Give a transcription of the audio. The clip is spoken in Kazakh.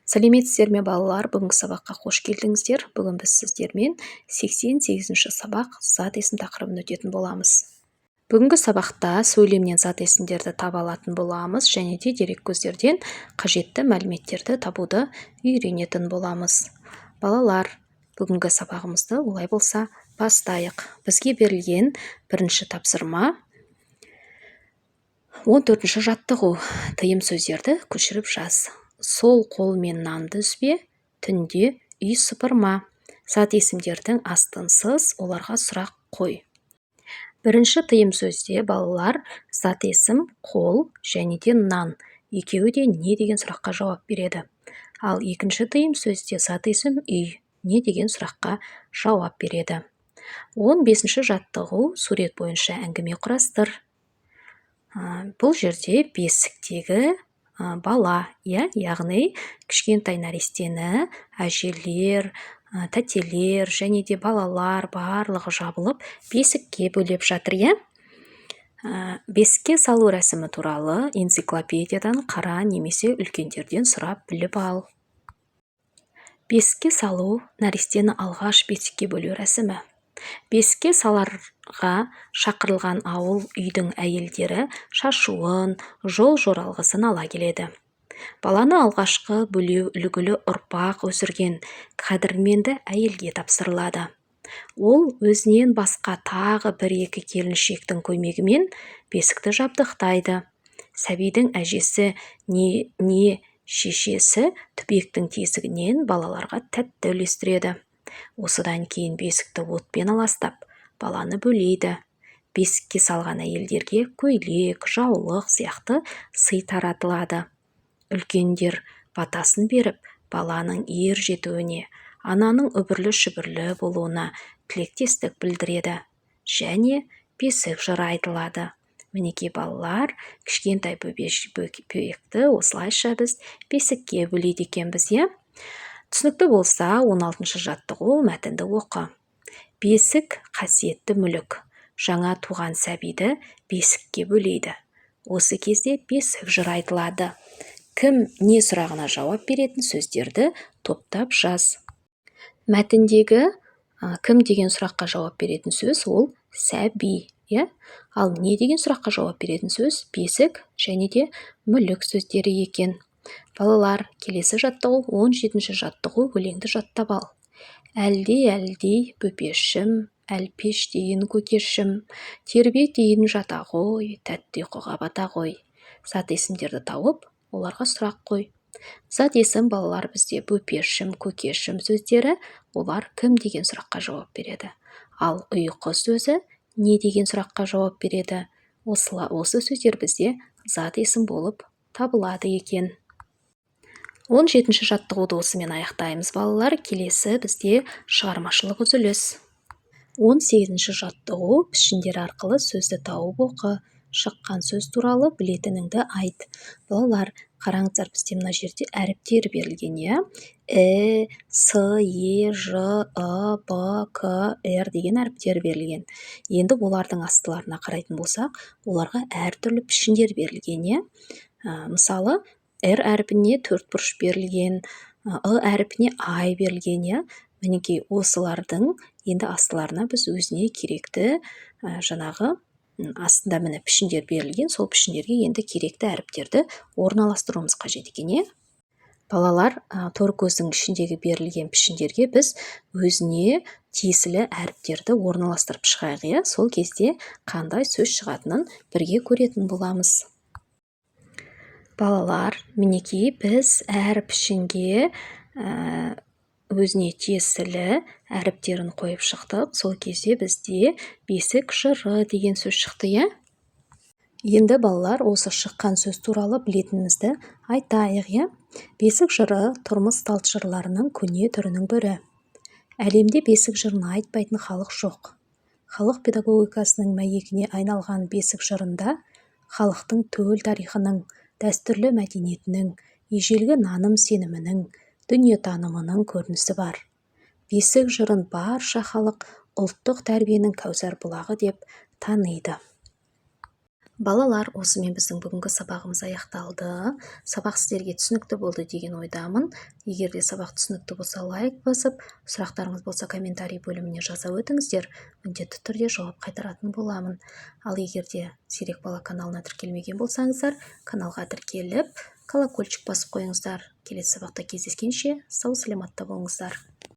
Сәлеметсіздер ме балалар, бүгінгі сабаққа қош келдіңіздер. Бүгін біз сіздермен 88-ші сабақ зат есім тақырыбын өтетін боламыз. Бүгінгі сабақта сөйлемнен зат есімдерді таба алатын боламыз және де дереккөздерден қажетті мәліметтерді табуды үйренетін боламыз. Балалар, бүгінгі сабағымызды олай болса бастайық. Бізге берілген бірінші тапсырма 14-ші жаттығу. Тыйым сөздерді көшіріп жаз. Сол қолмен нанды үзбе, түнде үй сыпырма. Зат есімдердің астынсыз оларға сұрақ қой. Бірінші тыйым сөзде балалар зат есім қол және де нан екеуі де не деген сұраққа жауап береді. Ал екінші тыйым сөзде зат есім үй не деген сұраққа жауап береді. 15-ші жаттығу сурет бойынша әңгіме құрастыр. Бұл жерде бесіктегі бала, яғни кішкентай нәрестені әжелер, тәтелер және де балалар барлығы жабылып бесікке бөлеп жатыр. Бесікке салу рәсімі туралы энциклопедиядан қара немесе үлкендерден сұрап біліп ал. Бесікке салу нәрестені алғаш бесікке бөлу рәсімі. Бесікке саларға шақырылған ауыл үйдің әйелдері шашуын, жол жоралғысын ала келеді. Баланы алғашқы бөлеу үлгілі ұрпақ өсірген қадірменді әйелге тапсырылады. Ол өзінен басқа тағы бір-екі келіншектің көмегімен бесікті жабдықтайды. Сәбидің әжесі не шешесі түбектің тесігінен балаларға тәтті үлестіреді. Осыдан кейін бесікті отпен аластап, баланы бөлейді. Бесікке салған әйелдерге көйлек, жаулық сияқты сый таратылады. Үлкендер батасын беріп, баланың ер жетуіне, ананың үбірлі-шүбірлі болуына тілектестік білдіреді. Және бесік жыры айтылады. Мінекей балалар, кішкентай бөбекті осылайша біз бесікке бөлейді екенбіз. Түсінікті болса, 16-шы жаттығу мәтінді оқы. Бесік қасиетті мүлік. Жаңа туған сәбиді бесікке бөлейді. Осы кезде бесік жыры айтылады. Кім не сұрағына жауап беретін сөздерді топтап жаз. Мәтіндегі кім деген сұраққа жауап беретін сөз ол сәби. Ал не деген сұраққа жауап беретін сөз бесік және де мүлік сөздері екен. Балалар, келесі жаттығу 17-ші жаттығу өлеңді жаттап ал. Әлдей бөпешім, әлпеш дейін көкешім, тербет дейін жата ғой, тәтті ұйқыға бата ғой. Зат есімдерді тауып, оларға сұрақ қой. Зат есім балалар бізде бөпешім, көкешім сөздері, олар кім деген сұраққа жауап береді. Ал ұйқы сөзі не деген сұраққа жауап береді. Осы сөздер бізде зат есім болып табылады екен. 17-ші жаттығуды осымен аяқтаймыз балалар. Келесі бізде шығармашылық үзіліс. 18-ші жаттығу пішіндер арқылы сөзді тауып оқы. Шыққан сөз туралы білетініңді айт. Балалар, қараңыздар, бізде мына жерде әріптер берілген. С, Е, Ж, Б, К, Р деген әріптер берілген. Енді олардың астыларына қарайтын болсақ, оларға әртүрлі пішіндер берілген. Мысалы, Р әріпіне 4 бұрыш берілген, әріпіне ай берілген. Мінекей осылардың енді астыларына біз өзіне керекті жаңағы астында міне пішіндер берілген, сол пішіндерге енді керекті әріптерді орналастыруымыз қажет екен. Балалар, тор көздің ішіндегі берілген пішіндерге біз өзіне тиесілі әріптерді орналастырып шығайық. Сол кезде қандай сөз шығатынын бірге көретін боламыз. Балалар, мінекей біз әр пішінге өзіне тиесілі әріптерін қойып шықтық. Сол кезде бізде бесік жыры деген сөз шықты. Енді балалар, осы шыққан сөз туралы білетінімізді айтайық. Бесік жыры тұрмыс салт жырларының көне түрінің бірі. Әлемде бесік жырын айтпайтын халық жоқ. Халық педагогикасының мәйегіне айналған бесік жырында халықтың төл тарихының, дәстүрлі мәдениетінің, ежелгі наным сенімінің, дүниетанымының көрінісі бар. Бесік жырын барша халық ұлттық тәрбиенің кәусар бұлағы деп таниды. Балалар, осымен біздің бүгінгі сабағымыз аяқталды. Сабақ сіздерге түсінікті болды деген ойдамын. Егер де сабақ түсінікті болса, лайк басып, сұрақтарыңыз болса комментарий бөліміне жаза өтіңіздер. Міндетті түрде жауап қайтаратын боламын. Ал егер де Зерек Бала каналына тіркелмеген болсаңыздар, каналға тіркеліп, колокольчик басып қойыңыздар. Келесі сабақта кездескенше сау саламатта болыңыздар.